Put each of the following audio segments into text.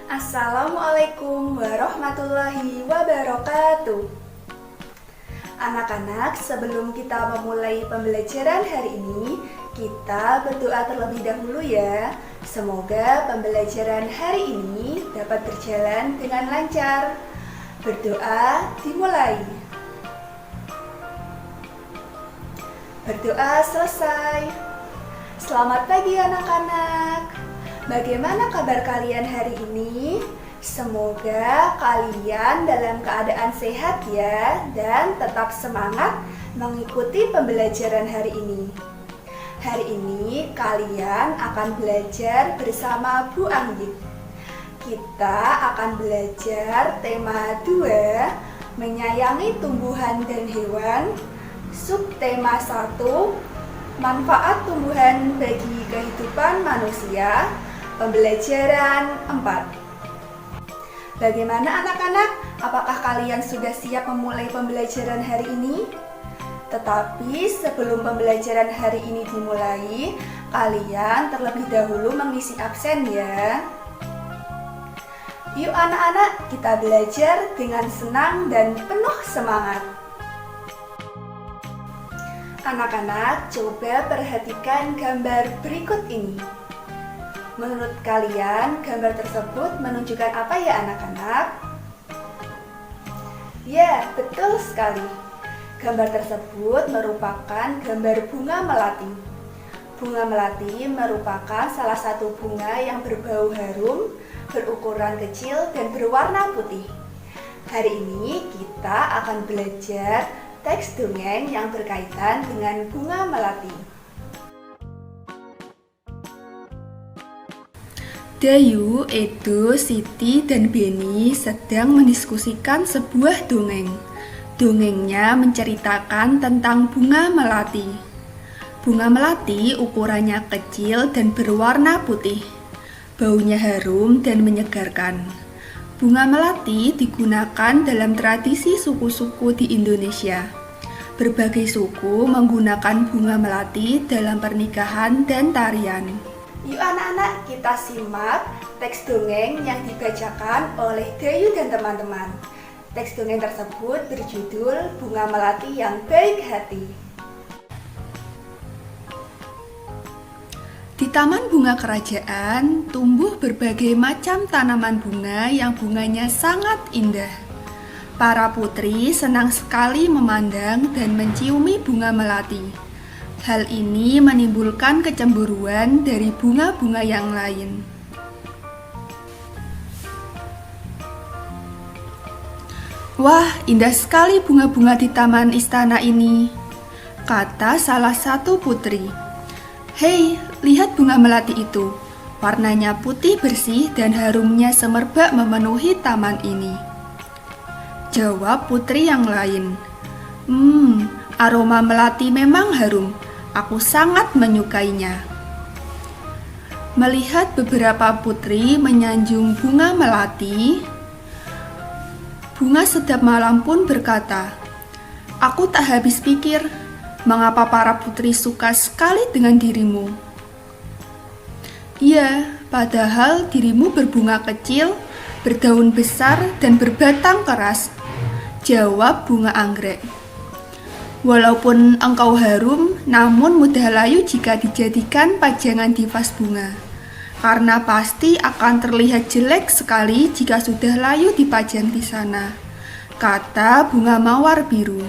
Assalamualaikum warahmatullahi wabarakatuh. Anak-anak, sebelum kita memulai pembelajaran hari ini, kita berdoa terlebih dahulu ya. Semoga pembelajaran hari ini dapat berjalan dengan lancar. Berdoa dimulai. Berdoa selesai. Selamat pagi anak-anak. Bagaimana kabar kalian hari ini? Semoga kalian dalam keadaan sehat ya dan tetap semangat mengikuti pembelajaran hari ini. Hari ini kalian akan belajar bersama Bu Anggit. Kita akan belajar tema 2, menyayangi tumbuhan dan hewan. Subtema 1, manfaat tumbuhan bagi kehidupan manusia. Pembelajaran 4. Bagaimana anak-anak? Apakah kalian sudah siap memulai pembelajaran hari ini? Tetapi sebelum pembelajaran hari ini dimulai, kalian terlebih dahulu mengisi absen ya. Yuk anak-anak, kita belajar dengan senang dan penuh semangat. Anak-anak, coba perhatikan gambar berikut ini. Menurut kalian, gambar tersebut menunjukkan apa ya anak-anak? Ya, betul sekali. Gambar tersebut merupakan gambar bunga melati. Bunga melati merupakan salah satu bunga yang berbau harum, berukuran kecil, dan berwarna putih. Hari ini kita akan belajar teks dongeng yang berkaitan dengan bunga melati. Dayu, Edo, Siti, dan Beni sedang mendiskusikan sebuah dongeng. Dongengnya menceritakan tentang bunga melati. Bunga melati ukurannya kecil dan berwarna putih. Baunya harum dan menyegarkan. Bunga melati digunakan dalam tradisi suku-suku di Indonesia. Berbagai suku menggunakan bunga melati dalam pernikahan dan tarian. Yuk anak-anak, kita simak teks dongeng yang dibacakan oleh Dayu dan teman-teman. Teks dongeng tersebut berjudul Bunga Melati yang Baik Hati. Di taman bunga kerajaan, tumbuh berbagai macam tanaman bunga yang bunganya sangat indah. Para putri senang sekali memandang dan menciumi bunga melati. Hal ini menimbulkan kecemburuan dari bunga-bunga yang lain. Wah, indah sekali bunga-bunga di taman istana ini, kata salah satu putri. Hei, lihat bunga melati itu. Warnanya putih bersih dan harumnya semerbak memenuhi taman ini. Jawab putri yang lain. Aroma melati memang harum. Aku sangat menyukainya. Melihat beberapa putri menyanjung bunga melati, bunga sedap malam pun berkata, "Aku tak habis pikir, mengapa para putri suka sekali dengan dirimu?" "Iya, padahal dirimu berbunga kecil, berdaun besar, dan berbatang keras," jawab bunga anggrek. "Walaupun engkau harum, namun mudah layu jika dijadikan pajangan di vas bunga. Karena pasti akan terlihat jelek sekali jika sudah layu dipajang di sana," kata bunga mawar biru.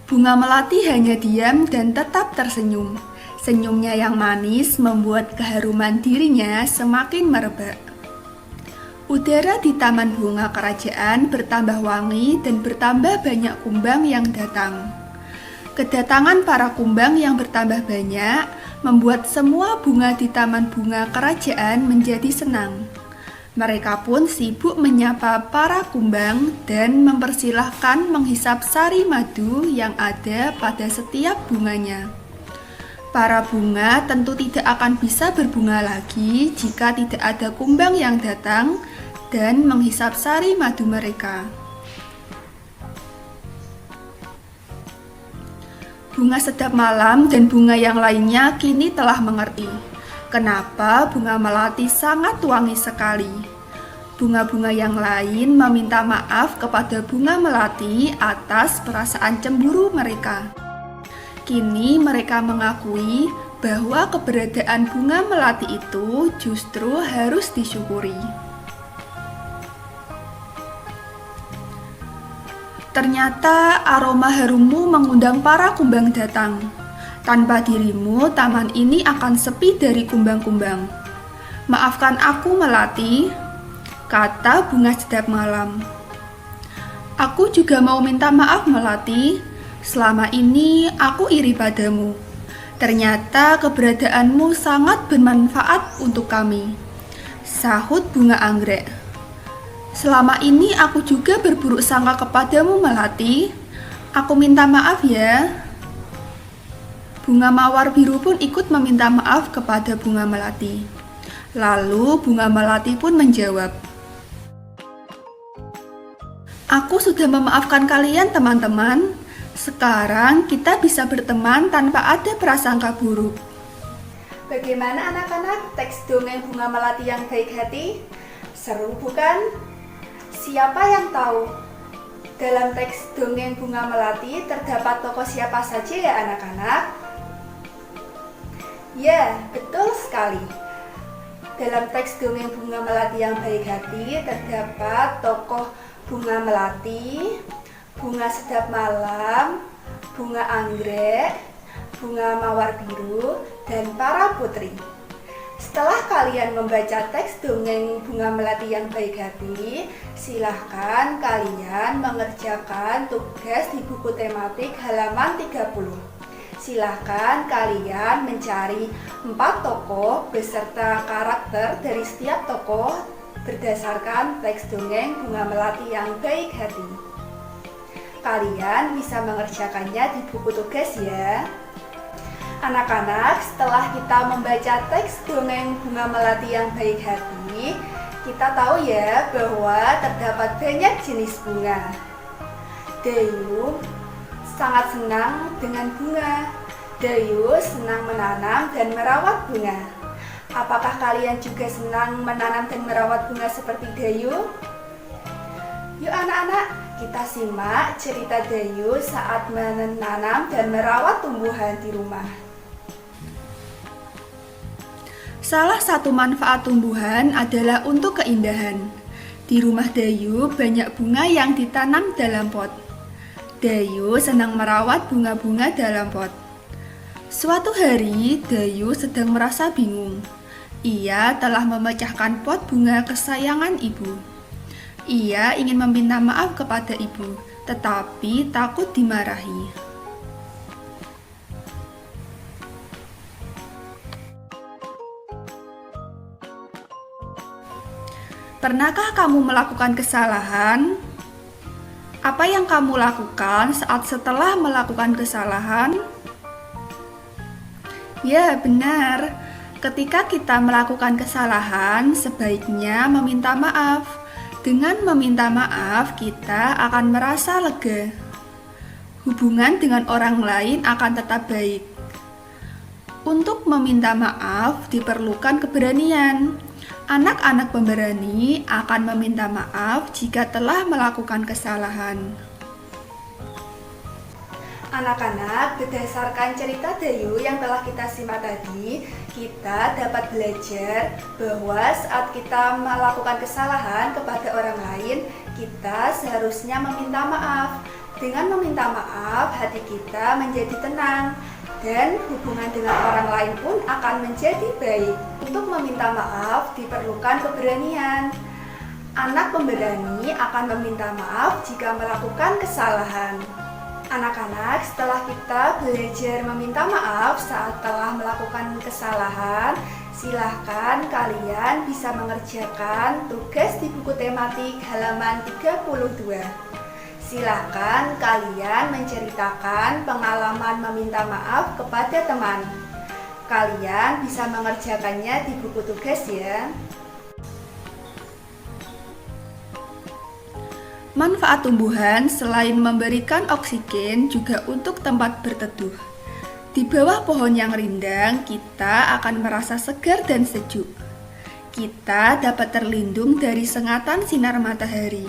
Bunga melati hanya diam dan tetap tersenyum. Senyumnya yang manis membuat keharuman dirinya semakin merebak. Udara di taman bunga kerajaan bertambah wangi dan bertambah banyak kumbang yang datang. Kedatangan para kumbang yang bertambah banyak membuat semua bunga di taman bunga kerajaan menjadi senang. Mereka pun sibuk menyapa para kumbang dan mempersilahkan menghisap sari madu yang ada pada setiap bunganya. Para bunga tentu tidak akan bisa berbunga lagi jika tidak ada kumbang yang datang dan menghisap sari madu mereka. Bunga sedap malam dan bunga yang lainnya kini telah mengerti kenapa bunga melati sangat wangi sekali. Bunga-bunga yang lain meminta maaf kepada bunga melati atas perasaan cemburu mereka. Kini mereka mengakui bahwa keberadaan bunga melati itu justru harus disyukuri. Ternyata aroma harummu mengundang para kumbang datang. Tanpa dirimu, taman ini akan sepi dari kumbang-kumbang. Maafkan aku, melati, kata bunga sedap malam. Aku juga mau minta maaf, melati. Selama ini aku iri padamu. Ternyata keberadaanmu sangat bermanfaat untuk kami, sahut bunga anggrek. Selama ini aku juga berburuk sangka kepadamu, melati. Aku minta maaf ya. Bunga mawar biru pun ikut meminta maaf kepada bunga melati. Lalu bunga melati pun menjawab, aku sudah memaafkan kalian, teman-teman. Sekarang kita bisa berteman tanpa ada prasangka buruk. Bagaimana anak-anak teks dongeng bunga melati yang baik hati? Seru bukan? Siapa yang tahu dalam teks dongeng bunga melati terdapat tokoh siapa saja ya anak-anak? Ya, betul sekali. Dalam teks dongeng bunga melati yang baik hati terdapat tokoh bunga melati, bunga sedap malam, bunga anggrek, bunga mawar biru, dan para putri. Setelah kalian membaca teks dongeng bunga melati yang baik hati, silahkan kalian mengerjakan tugas di buku tematik halaman 30. Silahkan kalian mencari 4 tokoh beserta karakter dari setiap tokoh berdasarkan teks dongeng bunga melati yang baik hati. Kalian bisa mengerjakannya di buku tugas ya. Anak-anak, setelah kita membaca teks dongeng bunga melati yang baik hati, kita tahu ya bahwa terdapat banyak jenis bunga. Dayu sangat senang dengan bunga. Dayu senang menanam dan merawat bunga. Apakah kalian juga senang menanam dan merawat bunga seperti Dayu? Yuk anak-anak, kita simak cerita Dayu saat menanam dan merawat tumbuhan di rumah. Salah satu manfaat tumbuhan adalah untuk keindahan. Di rumah Dayu banyak bunga yang ditanam dalam pot. Dayu senang merawat bunga-bunga dalam pot. Suatu hari, Dayu sedang merasa bingung. Ia telah memecahkan pot bunga kesayangan ibu. Ia ingin meminta maaf kepada ibu, tetapi takut dimarahi. Pernahkah kamu melakukan kesalahan? Apa yang kamu lakukan saat setelah melakukan kesalahan? Ya, benar. Ketika kita melakukan kesalahan, sebaiknya meminta maaf. Dengan meminta maaf, kita akan merasa lega. Hubungan dengan orang lain akan tetap baik. Untuk meminta maaf diperlukan keberanian. Anak-anak pemberani akan meminta maaf jika telah melakukan kesalahan. Anak-anak, berdasarkan cerita Dayu yang telah kita simak tadi, kita dapat belajar bahwa saat kita melakukan kesalahan kepada orang lain, kita seharusnya meminta maaf. Dengan meminta maaf, hati kita menjadi tenang dan hubungan dengan orang lain pun akan menjadi baik. Untuk meminta maaf diperlukan keberanian. Anak pemberani akan meminta maaf jika melakukan kesalahan. Anak-anak, setelah kita belajar meminta maaf saat telah melakukan kesalahan, silahkan kalian bisa mengerjakan tugas di buku tematik halaman 32. Silahkan kalian menceritakan pengalaman meminta maaf kepada teman. Kalian bisa mengerjakannya di buku tugas ya. Manfaat tumbuhan selain memberikan oksigen juga untuk tempat berteduh. Di bawah pohon yang rindang, kita akan merasa segar dan sejuk. Kita dapat terlindung dari sengatan sinar matahari.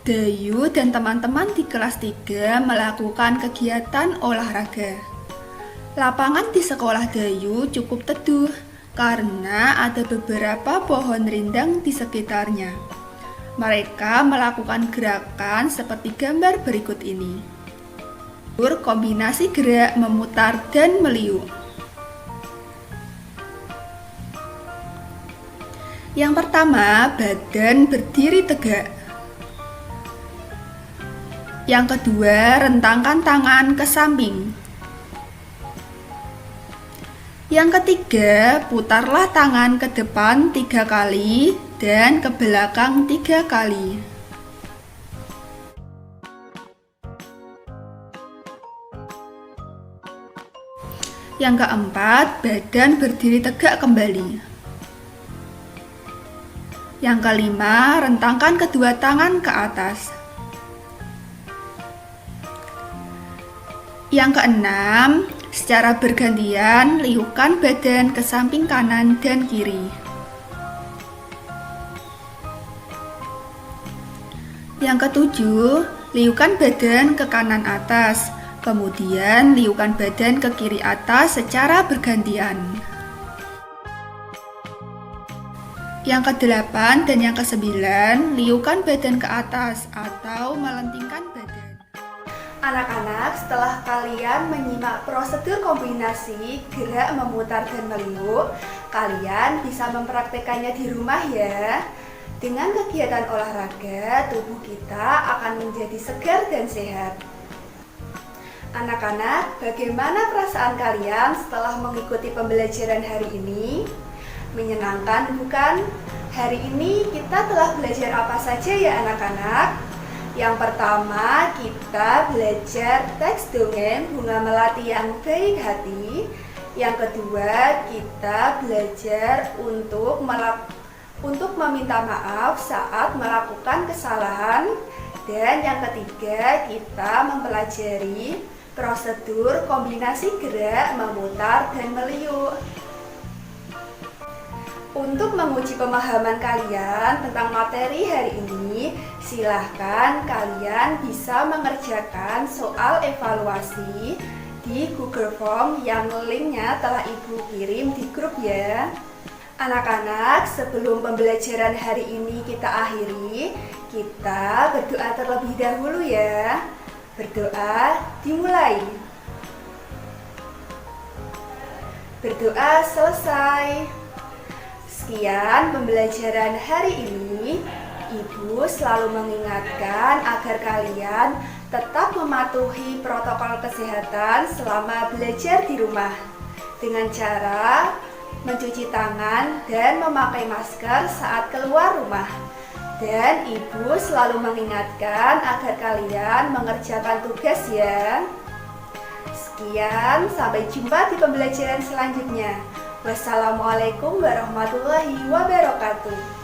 Dayu dan teman-teman di kelas 3 melakukan kegiatan olahraga. Lapangan di sekolah Dayu cukup teduh karena ada beberapa pohon rindang di sekitarnya. Mereka melakukan gerakan seperti gambar berikut ini. Kombinasi gerak memutar dan meliuk. Yang pertama, badan berdiri tegak. Yang kedua, rentangkan tangan ke samping. Yang ketiga, putarlah tangan ke depan 3 kali dan ke belakang 3 kali. Yang keempat, badan berdiri tegak kembali. Yang kelima, rentangkan kedua tangan ke atas. Yang keenam, secara bergantian liukkan badan ke samping kanan dan kiri. Yang ketujuh, liukkan badan ke kanan atas, kemudian liukkan badan ke kiri atas secara bergantian. Yang ke-8 dan yang ke-9, liukkan badan ke atas atau melentingkan badan. Anak-anak, setelah kalian menyimak prosedur kombinasi gerak memutar dan meliuk, kalian bisa mempraktekannya di rumah ya. Dengan kegiatan olahraga, tubuh kita akan menjadi segar dan sehat. Anak-anak, bagaimana perasaan kalian setelah mengikuti pembelajaran hari ini? Menyenangkan bukan? Hari ini kita telah belajar apa saja ya anak-anak? Yang pertama, kita belajar teks dongeng Bunga Melati yang Baik Hati. Yang kedua, kita belajar untuk meminta maaf saat melakukan kesalahan. Dan yang ketiga, kita mempelajari prosedur kombinasi gerak memutar dan meliuk. Untuk menguji pemahaman kalian tentang materi hari ini, silahkan kalian bisa mengerjakan soal evaluasi di Google Form yang linknya telah Ibu kirim di grup ya. Anak-anak, sebelum pembelajaran hari ini kita akhiri, kita berdoa terlebih dahulu ya. Berdoa dimulai. Berdoa selesai. Sekian pembelajaran hari ini. Ibu selalu mengingatkan agar kalian tetap mematuhi protokol kesehatan selama belajar di rumah dengan cara mencuci tangan dan memakai masker saat keluar rumah. Dan Ibu selalu mengingatkan agar kalian mengerjakan tugas ya. Sekian, sampai jumpa di pembelajaran selanjutnya. Wassalamualaikum warahmatullahi wabarakatuh.